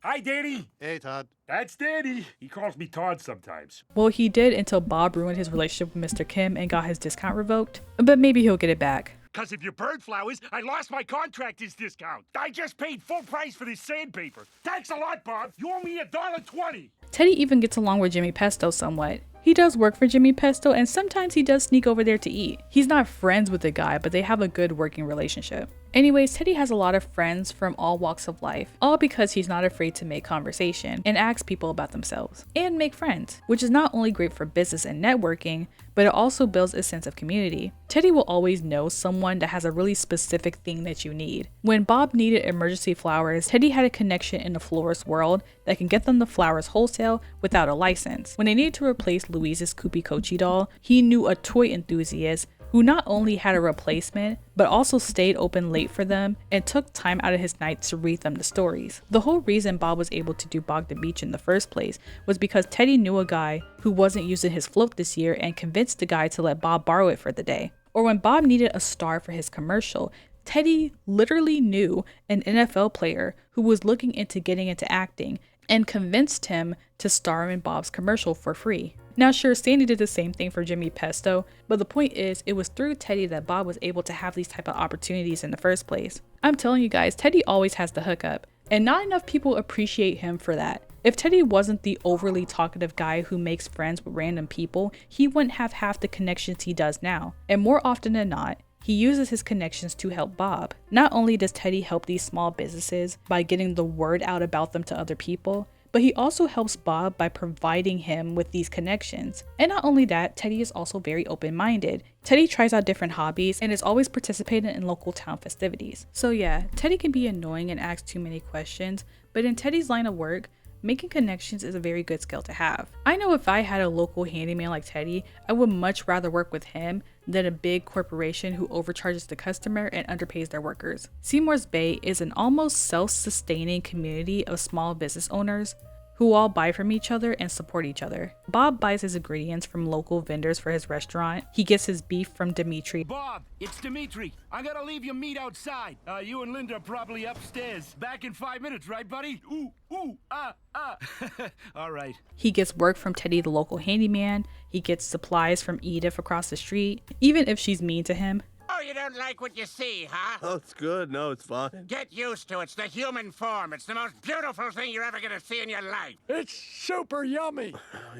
Hi, Danny. Hey, Todd. That's Danny. He calls me Todd sometimes. Well, he did until Bob ruined his relationship with Mr. Kim and got his discount revoked, but maybe he'll get it back. Because of your bird flowers, I lost my contractor's discount. I just paid full price for this sandpaper. Thanks a lot, Bob. You owe me $1.20. Teddy even gets along with Jimmy Pesto somewhat. He does work for Jimmy Pesto and sometimes he does sneak over there to eat. He's not friends with the guy, but they have a good working relationship. Anyways, Teddy has a lot of friends from all walks of life, all because he's not afraid to make conversation and ask people about themselves and make friends, which is not only great for business and networking, but it also builds a sense of community. Teddy will always know someone that has a really specific thing that you need. When Bob needed emergency flowers, Teddy had a connection in the florist world that can get them the flowers wholesale without a license. When they needed to replace Louise's Koopy Kochi doll, he knew a toy enthusiast who not only had a replacement, but also stayed open late for them and took time out of his night to read them the stories. The whole reason Bob was able to do Bogda Beach in the first place was because Teddy knew a guy who wasn't using his float this year and convinced the guy to let Bob borrow it for the day. Or when Bob needed a star for his commercial, Teddy literally knew an NFL player who was looking into getting into acting and convinced him to star in Bob's commercial for free. Now sure, Sandy did the same thing for Jimmy Pesto, but the point is, it was through Teddy that Bob was able to have these type of opportunities in the first place. I'm telling you guys, Teddy always has the hookup, and not enough people appreciate him for that. If Teddy wasn't the overly talkative guy who makes friends with random people, he wouldn't have half the connections he does now. And more often than not, he uses his connections to help Bob. Not only does Teddy help these small businesses by getting the word out about them to other people, but he also helps Bob by providing him with these connections. And not only that, Teddy is also very open-minded. Teddy tries out different hobbies and is always participating in local town festivities. So yeah, Teddy can be annoying and ask too many questions, but in Teddy's line of work, making connections is a very good skill to have. I know if I had a local handyman like Teddy, I would much rather work with him than a big corporation who overcharges the customer and underpays their workers. Seymour's Bay is an almost self-sustaining community of small business owners who all buy from each other and support each other. Bob buys his ingredients from local vendors for his restaurant. He gets his beef from Dimitri. Bob, it's Dimitri. I gotta leave your meat outside. You and Linda are probably upstairs. Back in 5 minutes, right, buddy? Ooh, ooh, All right. He gets work from Teddy, the local handyman. He gets supplies from Edith across the street, even if she's mean to him. Oh, you don't like what you see, huh? Oh, it's good. No, it's fine. Get used to it. It's the human form. It's the most beautiful thing you're ever gonna see in your life. It's super yummy.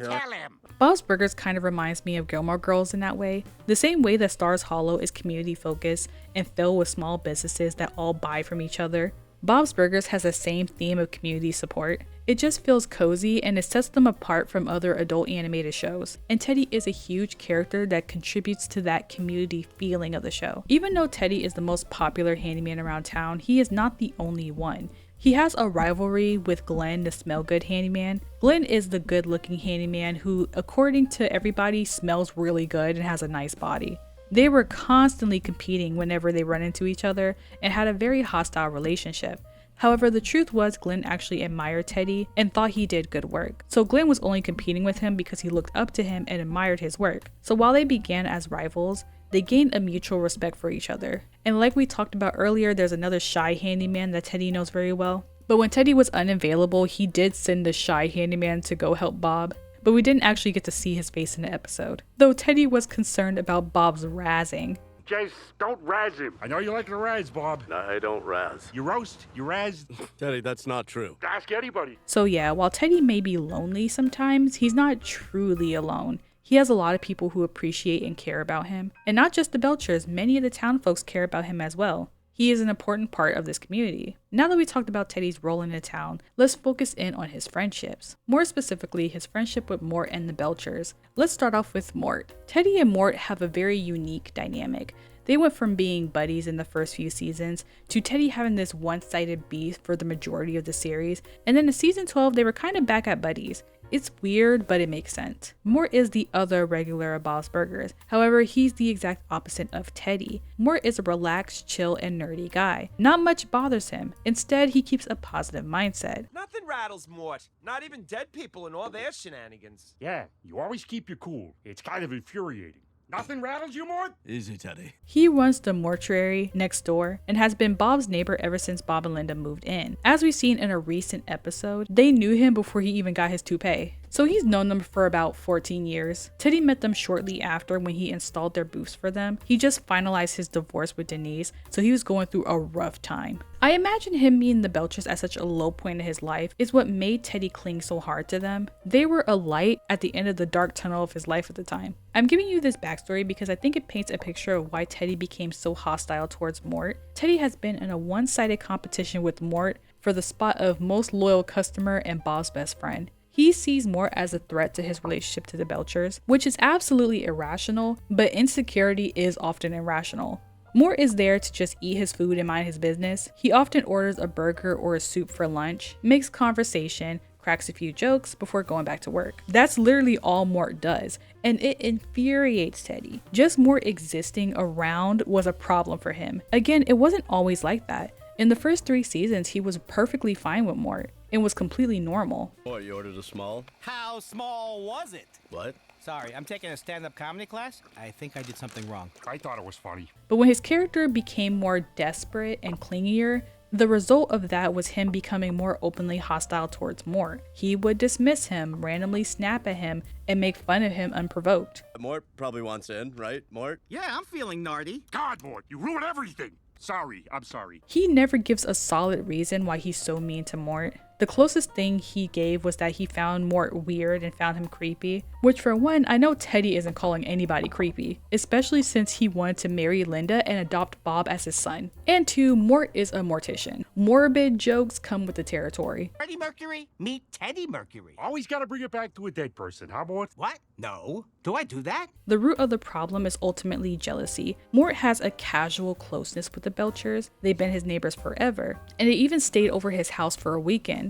Tell him. Bob's Burgers kind of reminds me of Gilmore Girls in that way. The same way that Stars Hollow is community focused and filled with small businesses that all buy from each other. Bob's Burgers has the same theme of community support. It just feels cozy and it sets them apart from other adult animated shows. And Teddy is a huge character that contributes to that community feeling of the show. Even though Teddy is the most popular handyman around town, he is not the only one. He has a rivalry with Glenn, the smell good handyman. Glenn is the good looking handyman who, according to everybody, smells really good and has a nice body. They were constantly competing whenever they run into each other and had a very hostile relationship. However, the truth was Glenn actually admired Teddy and thought he did good work. So Glenn was only competing with him because he looked up to him and admired his work. So while they began as rivals, they gained a mutual respect for each other. And like we talked about earlier, there's another shy handyman that Teddy knows very well. But when Teddy was unavailable, he did send the shy handyman to go help Bob. But we didn't actually get to see his face in the episode, though Teddy was concerned about Bob's razzing. Just don't razz him. I know you like to razz, Bob. I don't razz. You roast, you razz. Teddy, that's not true. Ask anybody. So yeah, while Teddy may be lonely sometimes, he's not truly alone. He has a lot of people who appreciate and care about him. And not just the Belchers, many of the town folks care about him as well. He is an important part of this community. Now that we talked about Teddy's role in the town, let's focus in on his friendships. More specifically, his friendship with Mort and the Belchers. Let's start off with Mort. Teddy and Mort have a very unique dynamic. They went from being buddies in the first few seasons to Teddy having this one-sided beef for the majority of the series, and then in season 12 they were kind of back at buddies. It's weird, but it makes sense. Mort is the other regular of Bob's Burgers. However, he's the exact opposite of Teddy. Mort is a relaxed, chill, and nerdy guy. Not much bothers him. Instead, he keeps a positive mindset. Nothing rattles Mort. Not even dead people and all their shenanigans. Yeah, you always keep your cool. It's kind of infuriating. Nothing rattles you, Mort? Easy, Teddy. He runs the mortuary next door and has been Bob's neighbor ever since Bob and Linda moved in. As we've seen in a recent episode, they knew him before he even got his toupee. So he's known them for about 14 years. Teddy met them shortly after when he installed their booths for them. He just finalized his divorce with Denise, so he was going through a rough time. I imagine him meeting the Belchers at such a low point in his life is what made Teddy cling so hard to them. They were a light at the end of the dark tunnel of his life at the time. I'm giving you this backstory because I think it paints a picture of why Teddy became so hostile towards Mort. Teddy has been in a one-sided competition with Mort for the spot of most loyal customer and Bob's best friend. He sees Mort as a threat to his relationship to the Belchers, which is absolutely irrational, but insecurity is often irrational. Mort is there to just eat his food and mind his business. He often orders a burger or a soup for lunch, makes conversation, cracks a few jokes before going back to work. That's literally all Mort does, and it infuriates Teddy. Just Mort existing around was a problem for him. Again, it wasn't always like that. In the first 3 seasons, he was perfectly fine with Mort and was completely normal. Boy, you ordered a small? How small was it? What? Sorry, I'm taking a stand-up comedy class. I think I did something wrong. I thought it was funny. But when his character became more desperate and clingier, the result of that was him becoming more openly hostile towards Mort. He would dismiss him, randomly snap at him, and make fun of him unprovoked. Mort probably wants in, right, Mort? Yeah, I'm feeling nardy. God, Mort, you ruin everything. Sorry, I'm sorry. He never gives a solid reason why he's so mean to Mort. The closest thing he gave was that he found Mort weird and found him creepy, which for one, I know Teddy isn't calling anybody creepy, especially since he wanted to marry Linda and adopt Bob as his son. And 2, Mort is a mortician. Morbid jokes come with the territory. Freddie Mercury, meet Teddy Mercury. Always gotta bring it back to a dead person, huh, Mort? What? No. Do I do that? The root of the problem is ultimately jealousy. Mort has a casual closeness with the Belchers. They've been his neighbors forever, and they even stayed over his house for a weekend.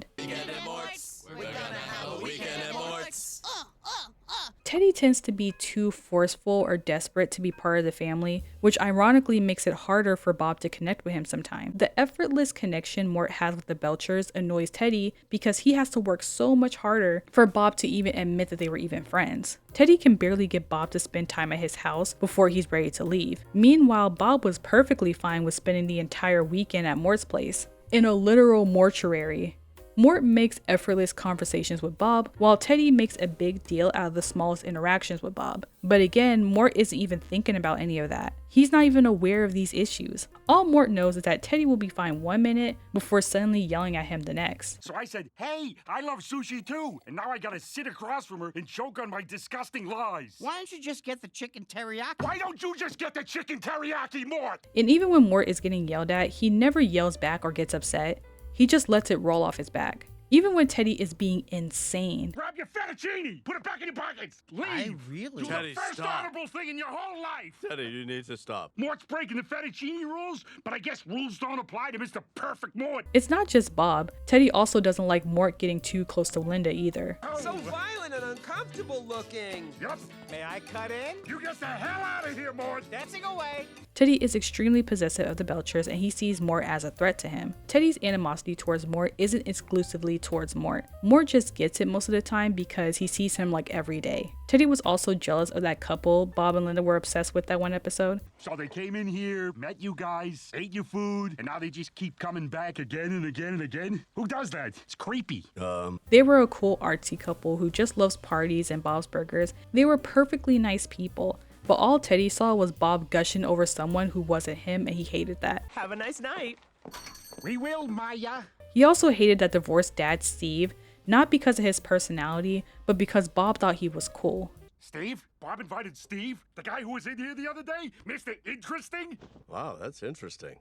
Teddy tends to be too forceful or desperate to be part of the family, which ironically makes it harder for Bob to connect with him sometimes. The effortless connection Mort has with the Belchers annoys Teddy because he has to work so much harder for Bob to even admit that they were even friends. Teddy can barely get Bob to spend time at his house before he's ready to leave. Meanwhile, Bob was perfectly fine with spending the entire weekend at Mort's place, in a literal mortuary. Mort makes effortless conversations with Bob, while Teddy makes a big deal out of the smallest interactions with Bob. But again, Mort isn't even thinking about any of that. He's not even aware of these issues. All Mort knows is that Teddy will be fine 1 minute before suddenly yelling at him the next. So I said, hey, I love sushi too. And now I gotta sit across from her and choke on my disgusting lies. Why don't you just get the chicken teriyaki? Why don't you just get the chicken teriyaki, Mort? And even when Mort is getting yelled at, he never yells back or gets upset. He just lets it roll off his back. Even when Teddy is being insane. Grab your fettuccine! Put it back in your pockets! Leave! I really... Do Teddy, the first stop. honorable thing in your whole life! Teddy, you need to stop. Mort's breaking the fettuccine rules, but I guess rules don't apply to Mr. Perfect Mort. It's not just Bob. Teddy also doesn't like Mort getting too close to Linda either. So violent and uncomfortable looking. Yup. May I cut in? You get the hell out of here, Mort! Dancing away. Teddy is extremely possessive of the Belchers and he sees Mort as a threat to him. Teddy's animosity towards Mort isn't exclusively towards Mort. Mort just gets it most of the time because he sees him like every day. Teddy was also jealous of that couple Bob and Linda were obsessed with that one episode. So they came in here, met you guys, ate your food, and now they just keep coming back again and again and again? Who does that? It's creepy. They were a cool artsy couple who just loves parties and Bob's Burgers. They were perfectly nice people. But all Teddy saw was Bob gushing over someone who wasn't him, and he hated that. Have a nice night. We will, Maya. He also hated that divorced dad Steve, not because of his personality, but because Bob thought he was cool. Steve? Bob invited Steve? The guy who was in here the other day? Mr. Interesting? Wow, that's interesting.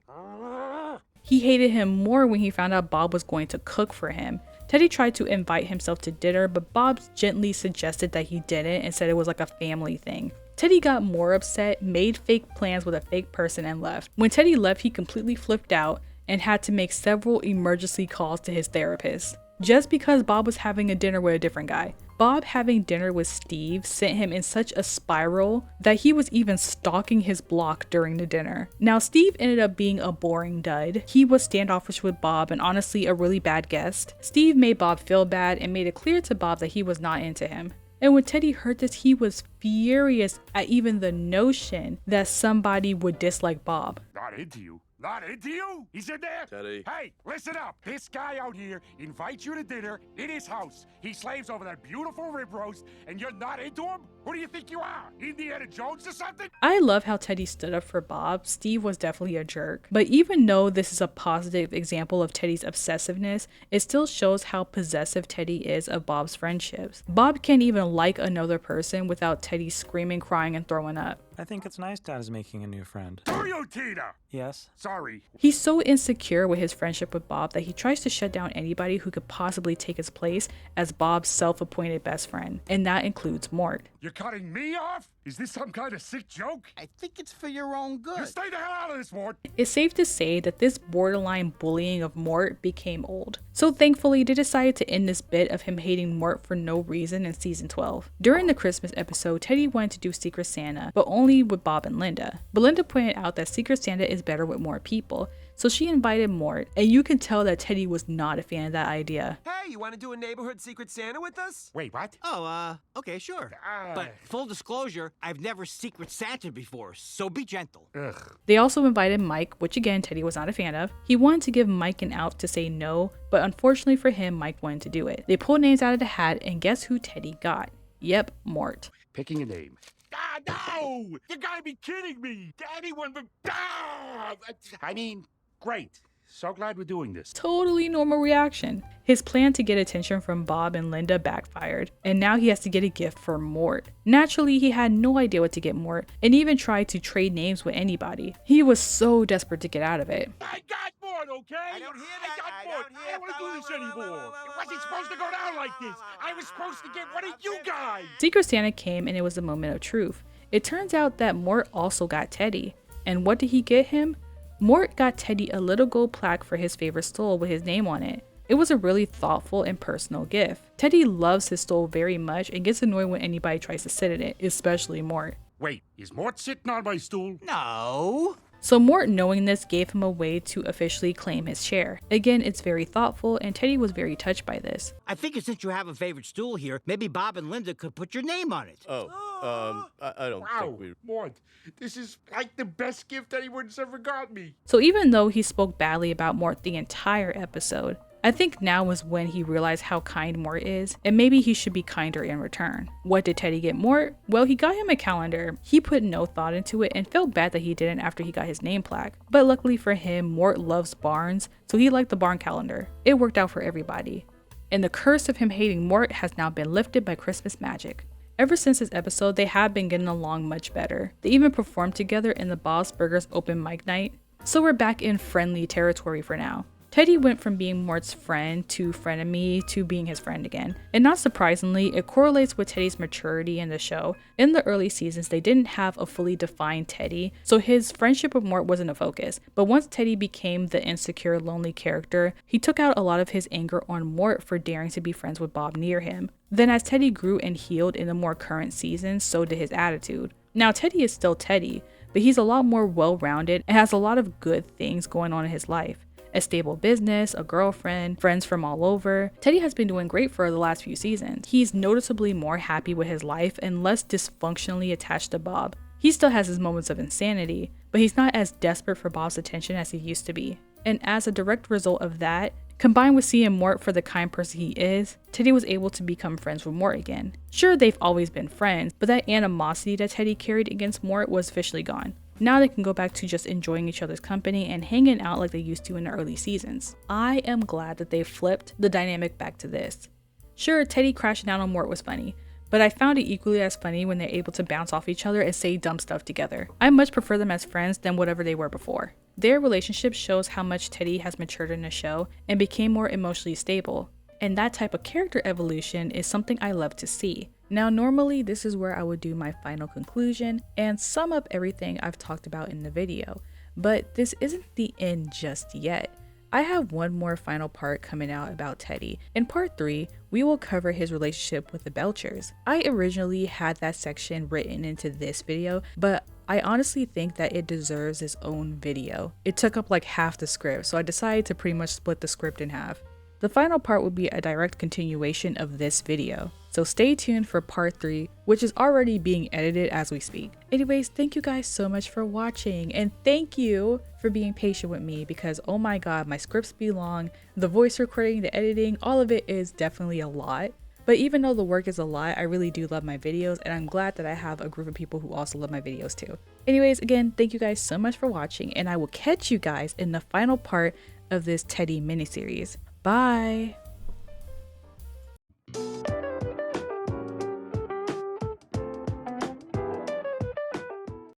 He hated him more when he found out Bob was going to cook for him. Teddy tried to invite himself to dinner, but Bob gently suggested that he didn't and said it was like a family thing. Teddy got more upset, made fake plans with a fake person, and left. When Teddy left, he completely flipped out and had to make several emergency calls to his therapist, just because Bob was having a dinner with a different guy. Bob having dinner with Steve sent him in such a spiral that he was even stalking his block during the dinner. Now, Steve ended up being a boring dud. He was standoffish with Bob and honestly a really bad guest. Steve made Bob feel bad and made it clear to Bob that he was not into him. And when Teddy heard this, he was furious at even the notion that somebody would dislike Bob. Not into you? Not into you? He's in there? Teddy. Hey, listen up. This guy out here invites you to dinner in his house. He slaves over that beautiful rib roast, and you're not into him? Who do you think you are? Indiana Jones or something? I love how Teddy stood up for Bob. Steve was definitely a jerk. But even though this is a positive example of Teddy's obsessiveness, it still shows how possessive Teddy is of Bob's friendships. Bob can't even like another person without Teddy screaming, crying, and throwing up. I think it's nice Dad is making a new friend. Toyotina! Yes? Sorry. He's so insecure with his friendship with Bob that he tries to shut down anybody who could possibly take his place as Bob's self-appointed best friend, and that includes Mort. You're cutting me off? Is this some kind of sick joke? I think it's for your own good. You stay the hell out of this, Mort! It's safe to say that this borderline bullying of Mort became old. So thankfully, they decided to end this bit of him hating Mort for no reason in season 12. During the Christmas episode, Teddy wanted to do Secret Santa, but only with Bob and Linda. But Linda pointed out that Secret Santa is better with more people, so she invited Mort, and you can tell that Teddy was not a fan of that idea. Hey, you want to do a neighborhood Secret Santa with us? Wait, what? Oh, okay, sure. But full disclosure, I've never Secret Santa before, so be gentle. Ugh. They also invited Mike, which again Teddy was not a fan of. He wanted to give Mike an out to say no, but unfortunately for him, Mike wanted to do it. They pulled names out of the hat, and guess who Teddy got? Yep, Mort. Picking a name. Ah, no! You gotta be kidding me! Anyone but... Ah! I mean, great. So glad we're doing this. Totally normal reaction. His plan to get attention from Bob and Linda backfired, and now he has to get a gift for Mort. Naturally, he had no idea what to get Mort, and even tried to trade names with anybody. He was so desperate to get out of it. I got Mort, okay? I don't hear that. I got Mort. I don't want to do this anymore. It wasn't supposed to go down like this. I was supposed to get one of you guys. Secret Santa came, and it was a moment of truth. It turns out that Mort also got Teddy. And what did he get him? Mort got Teddy a little gold plaque for his favorite stole with his name on it. It was a really thoughtful and personal gift. Teddy loves his stole very much and gets annoyed when anybody tries to sit in it, especially Mort. Wait, is Mort sitting on my stool? No. So Mort, knowing this, gave him a way to officially claim his chair. Again, it's very thoughtful, and Teddy was very touched by this. I figure since you have a favorite stool here, maybe Bob and Linda could put your name on it. I don't think we... Mort, this is like the best gift anyone's ever got me. So even though he spoke badly about Mort the entire episode, I think now is when he realized how kind Mort is, and maybe he should be kinder in return. What did Teddy get Mort? Well, he got him a calendar. He put no thought into it and felt bad that he didn't after he got his name plaque. But luckily for him, Mort loves barns, so he liked the barn calendar. It worked out for everybody. And the curse of him hating Mort has now been lifted by Christmas magic. Ever since this episode, they have been getting along much better. They even performed together in the Bob's Burgers open mic night. So we're back in friendly territory for now. Teddy went from being Mort's friend to frenemy to being his friend again. And not surprisingly, it correlates with Teddy's maturity in the show. In the early seasons, they didn't have a fully defined Teddy, so his friendship with Mort wasn't a focus. But once Teddy became the insecure, lonely character, he took out a lot of his anger on Mort for daring to be friends with Bob near him. Then as Teddy grew and healed in the more current seasons, so did his attitude. Now Teddy is still Teddy, but he's a lot more well-rounded and has a lot of good things going on in his life. A stable business, a girlfriend, friends from all over. Teddy has been doing great for the last few seasons. He's noticeably more happy with his life and less dysfunctionally attached to Bob. He still has his moments of insanity, but he's not as desperate for Bob's attention as he used to be. And as a direct result of that, combined with seeing Mort for the kind person he is, Teddy was able to become friends with Mort again. Sure, they've always been friends, but that animosity that Teddy carried against Mort was officially gone. Now they can go back to just enjoying each other's company and hanging out like they used to in the early seasons. I am glad that they flipped the dynamic back to this. Sure, Teddy crashing out on Mort was funny, but I found it equally as funny when they're able to bounce off each other and say dumb stuff together. I much prefer them as friends than whatever they were before. Their relationship shows how much Teddy has matured in the show and became more emotionally stable. And that type of character evolution is something I love to see. Now normally this is where I would do my final conclusion and sum up everything I've talked about in the video, but this isn't the end just yet. I have one more final part coming out about Teddy. In part 3, we will cover his relationship with the Belchers. I originally had that section written into this video, but I honestly think that it deserves its own video. It took up like half the script, so I decided to pretty much split the script in half. The final part will be a direct continuation of this video, so stay tuned for part 3, which is already being edited as we speak. Anyways, thank you guys so much for watching, and thank you for being patient with me because oh my god, my scripts be long, the voice recording, the editing, all of it is definitely a lot. But even though the work is a lot, I really do love my videos, and I'm glad that I have a group of people who also love my videos too. Anyways, again, thank you guys so much for watching, and I will catch you guys in the final part of this Teddy miniseries. Bye!